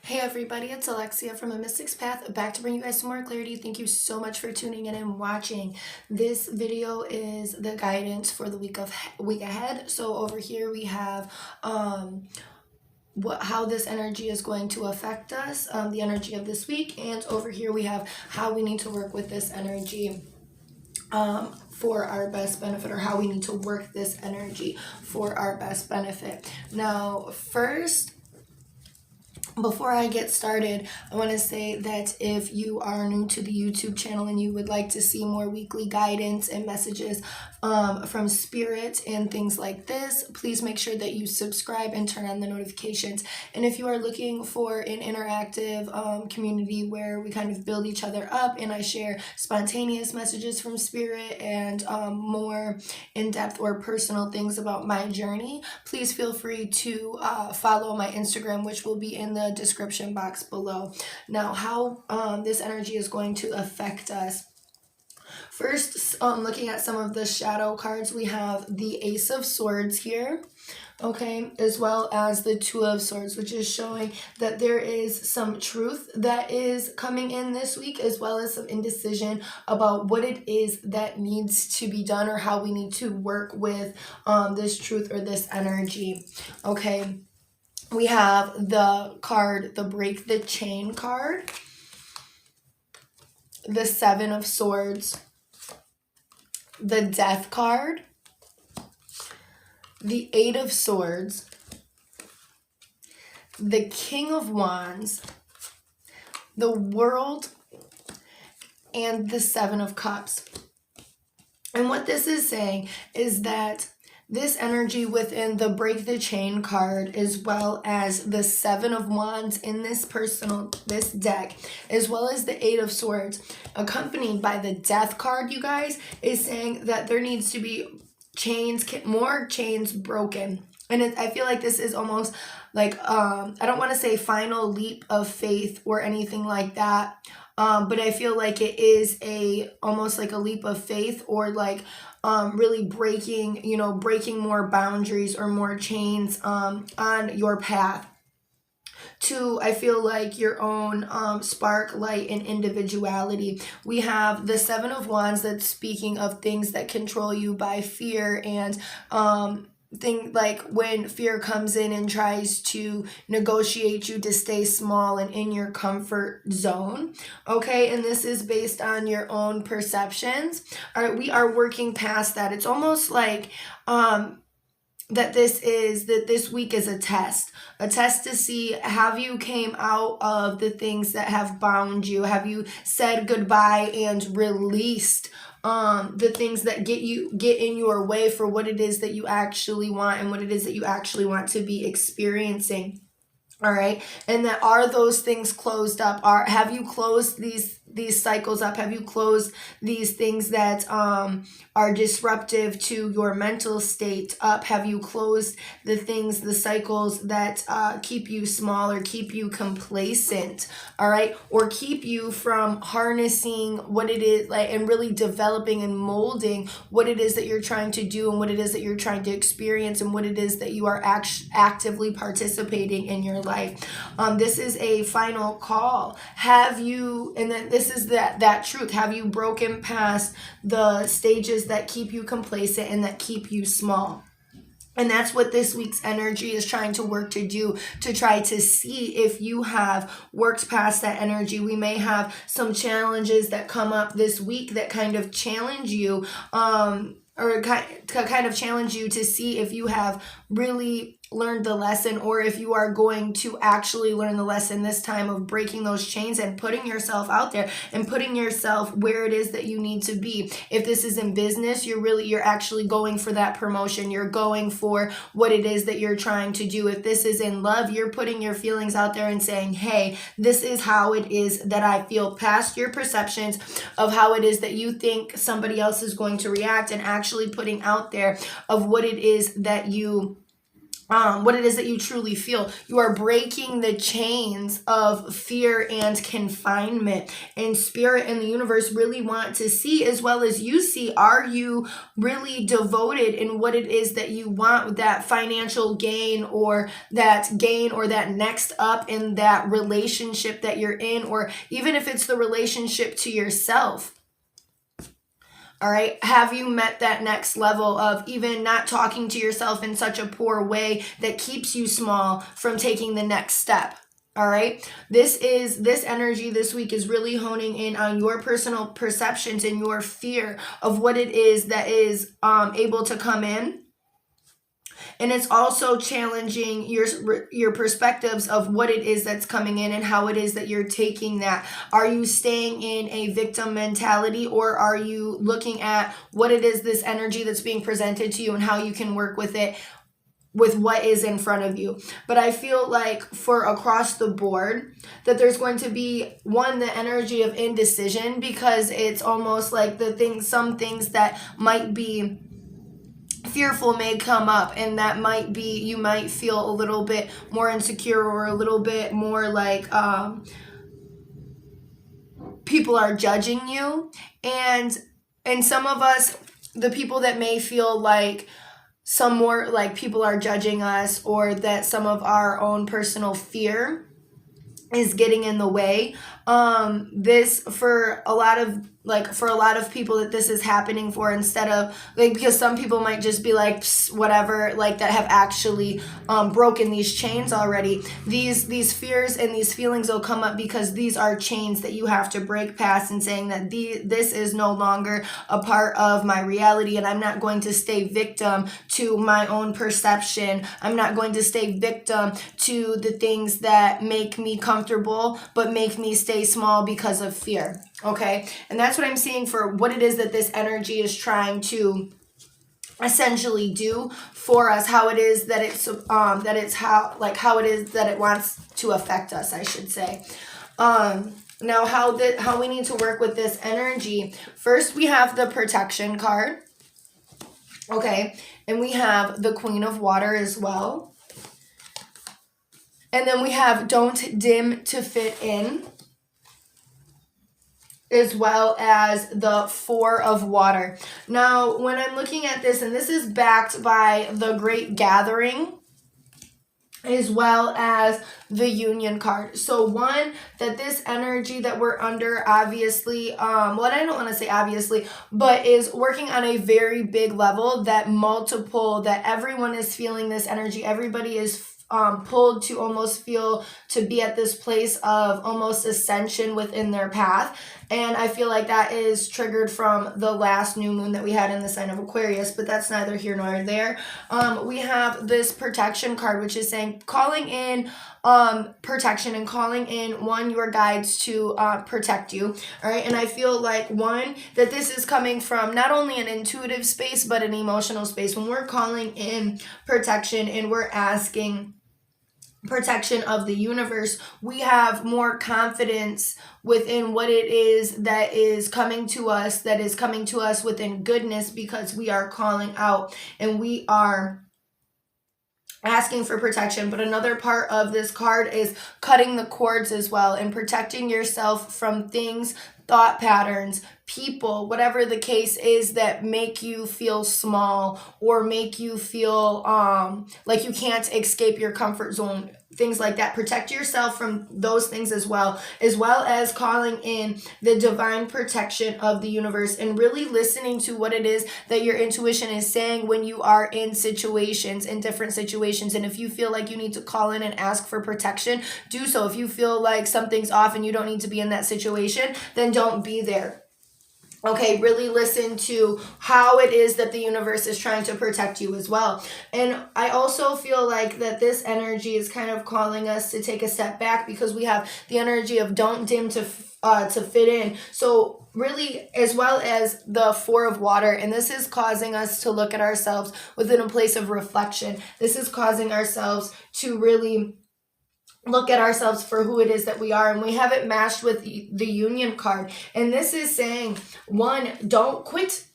Hey everybody, it's Alexia from amysticspath, back to bring you guys some more clarity. Thank you so much for tuning in and watching. This video is the guidance for the week ahead. So over here we have how this energy is going to affect us, the energy of this week, and over here we have how we need to work with this energy for our best benefit, or how we need to work this energy for our best benefit. Now, first, before I get started, I want to say that if you are new to the YouTube channel and you would like to see more weekly guidance and messages from spirit and things like this, please make sure that you subscribe and turn on the notifications. And if you are looking for an interactive community where we kind of build each other up and I share spontaneous messages from spirit and more in-depth or personal things about my journey, please feel free to follow my Instagram, which will be in the description box below. Now, how this energy is going to affect us. First, looking at some of the shadow cards, we have the Ace of Swords here, okay, as well as the Two of Swords, which is showing that there is some truth that is coming in this week, as well as some indecision about what it is that needs to be done or how we need to work with this truth or this energy, okay. We have the card, the Break the Chain card, the Seven of Swords, the Death card, the Eight of Swords, the King of Wands, the World, and the Seven of Cups. And what this is saying is that this energy within the Break the Chain card, as well as the Seven of Wands in this deck, as well as the Eight of Swords, accompanied by the Death card, you guys, is saying that there needs to be more chains broken. And I feel like this is almost like, I don't want to say final leap of faith or anything like that, but I feel like it is almost like a leap of faith, or like really breaking more boundaries or more chains on your path to, I feel like, your own spark, light, and individuality. We have the Seven of Wands that's speaking of things that control you by fear, and like when fear comes in and tries to negotiate you to stay small and in your comfort zone, okay. And this is based on your own perceptions. All right, we are working past that. It's almost like that this week is a test to see, have you came out of the things that have bound you? Have you said goodbye and released the things that get in your way for what it is that you actually want and what it is that you actually want to be experiencing? All right. And that, are those things closed up? Have you closed these cycles up? Have you closed these things that are disruptive to your mental state up? Have you closed the cycles that keep you small or keep you complacent? All right. Or keep you from harnessing what it is like, and really developing and molding what it is that you're trying to do, and what it is that you're trying to experience, and what it is that you are actively participating in your life. This is a final call. Have you, and then this is that truth, have you broken past the stages that keep you complacent and that keep you small? And that's what this week's energy is trying to work to do, to try to see if you have worked past that energy. We may have some challenges that come up this week that kind of challenge you, or kind of challenge you to see if you have really learned the lesson, or if you are going to actually learn the lesson this time of breaking those chains and putting yourself out there and putting yourself where it is that you need to be. If this is in business, you're actually going for that promotion. You're going for what it is that you're trying to do. If this is in love, you're putting your feelings out there and saying, hey, this is how it is that I feel, past your perceptions of how it is that you think somebody else is going to react, and actually putting out there of what it is that you what it is that you truly feel. You are breaking the chains of fear and confinement. And spirit and the universe really want to see, as well as you see, are you really devoted in what it is that you want, that financial gain or that next up in that relationship that you're in, or even if it's the relationship to yourself. All right. Have you met that next level of even not talking to yourself in such a poor way that keeps you small from taking the next step? All right. This energy this week is really honing in on your personal perceptions and your fear of what it is that is able to come in. And it's also challenging your perspectives of what it is that's coming in and how it is that you're taking that. Are you staying in a victim mentality, or are you looking at what it is, this energy that's being presented to you, and how you can work with it, with what is in front of you? But I feel like for across the board that there's going to be the energy of indecision, because it's almost like some things that might be fearful may come up, and that might be, you might feel a little bit more insecure, or a little bit more like people are judging you. And some of us, the people that may feel like some more like people are judging us, or that some of our own personal fear is getting in the way. This for a lot of people that this is happening for, instead of like, because some people might just be like, whatever, like that have actually broken these chains already. These fears and these feelings will come up because these are chains that you have to break past, and saying that this is no longer a part of my reality, and I'm not going to stay victim to my own perception. I'm not going to stay victim to the things that make me comfortable but make me stay small because of fear. Okay, and that's what I'm seeing for what it is that this energy is trying to essentially do for us, how it is that how it is that it wants to affect us, I should say. Now how we need to work with this energy. First, we have the protection card. Okay, and we have the Queen of Water as well. And then we have don't dim to fit in, as well as the Four of Water. Now, when I'm looking at this, and this is backed by the Great Gathering, as well as the Union card. So that this energy that we're under, obviously, I don't want to say obviously, but is working on a very big level, that everyone is feeling this energy. Everybody is pulled to almost feel to be at this place of almost ascension within their path. And I feel like that is triggered from the last new moon that we had in the sign of Aquarius, but that's neither here nor there. We have this protection card, which is saying calling in protection and calling in your guides to protect you. All right. And I feel like that this is coming from not only an intuitive space, but an emotional space. When we're calling in protection and we're asking protection of the universe, we have more confidence within what it is that is coming to us, within goodness, because we are calling out and we are asking for protection. But another part of this card is cutting the cords as well, and protecting yourself from things, thought patterns, people, whatever the case is, that make you feel small or make you feel like you can't escape your comfort zone, things like that. Protect yourself from those things as well as calling in the divine protection of the universe, and really listening to what it is that your intuition is saying when you are in different situations. And if you feel like you need to call in and ask for protection, do so. If you feel like something's off and you don't need to be in that situation, then don't be there. Okay, really listen to how it is that the universe is trying to protect you as well. And I also feel like that this energy is kind of calling us to take a step back, because we have the energy of don't dim to fit in. So really, as well as the Four of Water, and this is causing us to look at ourselves within a place of reflection. This is causing ourselves to really look at ourselves for who it is that we are. And we have it matched with the Union card. And this is saying, quit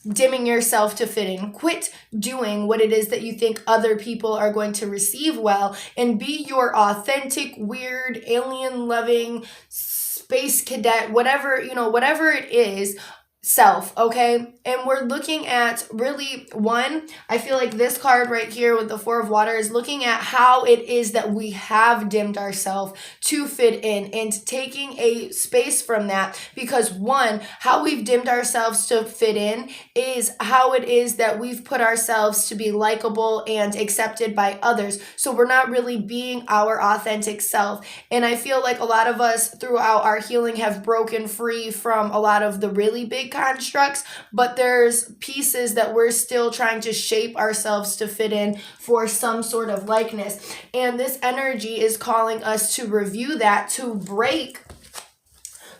dimming yourself to fit in. Quit doing what it is that you think other people are going to receive well, and be your authentic, weird, alien loving, space cadet, whatever, whatever it is, self, okay? And we're looking at really, one, I feel like this card right here with the Four of Water is looking at how it is that we have dimmed ourselves to fit in, and taking a space from that, because one, how we've dimmed ourselves to fit in is how it is that we've put ourselves to be likable and accepted by others. So we're not really being our authentic self. And I feel like a lot of us throughout our healing have broken free from a lot of the really big constructs, but there's pieces that we're still trying to shape ourselves to fit in for some sort of likeness. And this energy is calling us to review that, to break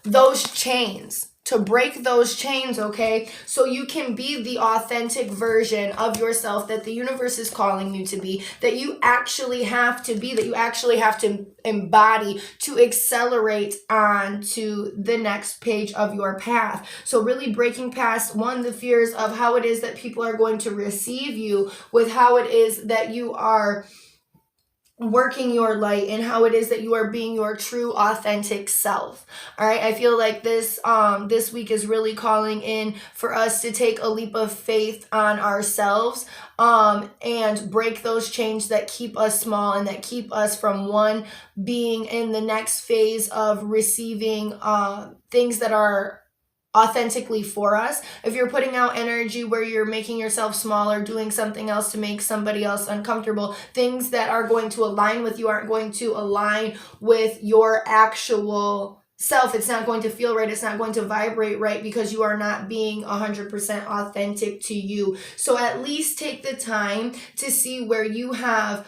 those chains. Okay? So you can be the authentic version of yourself that the universe is calling you to be, that you actually have to be, that you actually have to embody to accelerate on to the next page of your path. So really breaking past, one, the fears of how it is that people are going to receive you, with how it is that you are working your light, and how it is that you are being your true authentic self. All right, I feel like this week is really calling in for us to take a leap of faith on ourselves, and break those chains that keep us small, and that keep us from, one, being in the next phase of receiving things that are authentically for us. If you're putting out energy where you're making yourself smaller, doing something else to make somebody else uncomfortable, things that are going to align with you aren't going to align with your actual self. It's not going to feel right. It's not going to vibrate right, because you are not being 100% authentic to you. So at least take the time to see where you have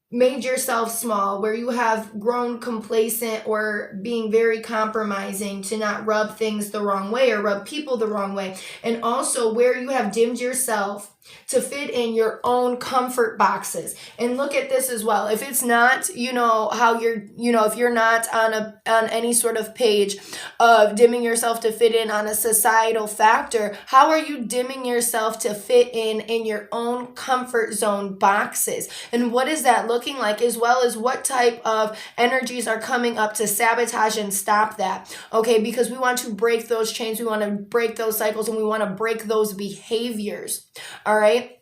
made yourself small, where you have grown complacent or being very compromising to not rub things the wrong way or rub people the wrong way. And also where you have dimmed yourself to fit in your own comfort boxes. And look at this as well. If it's not, how you're, if you're not on any sort of page of dimming yourself to fit in on a societal factor, how are you dimming yourself to fit in your own comfort zone boxes? And what is that looking like, as well as what type of energies are coming up to sabotage and stop that? Okay, because we want to break those chains, we want to break those cycles, and we want to break those behaviors. All right.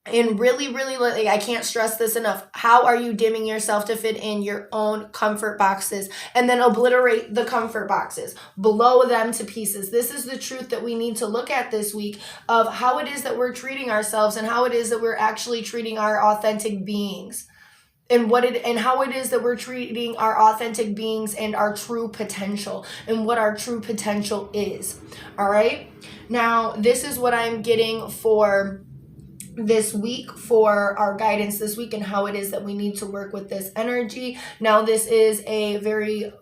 And really, really, I can't stress this enough. How are you dimming yourself to fit in your own comfort boxes? And then obliterate the comfort boxes. Blow them to pieces. This is the truth that we need to look at this week, of how it is that we're treating ourselves, and how it is that we're actually treating our authentic beings. And how it is that we're treating our authentic beings and our true potential, and what our true potential is. All right. Now, this is what I'm getting for this week, for our guidance this week, and how it is that we need to work with this energy. Now, this is a very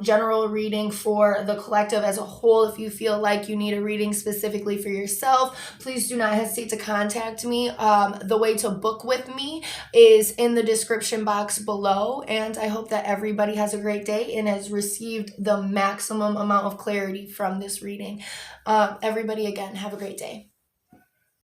general reading for the collective as a whole. If you feel like you need a reading specifically for yourself, please do not hesitate to contact me. The way to book with me is in the description box below, and I hope that everybody has a great day and has received the maximum amount of clarity from this reading. Everybody, again, have a great day.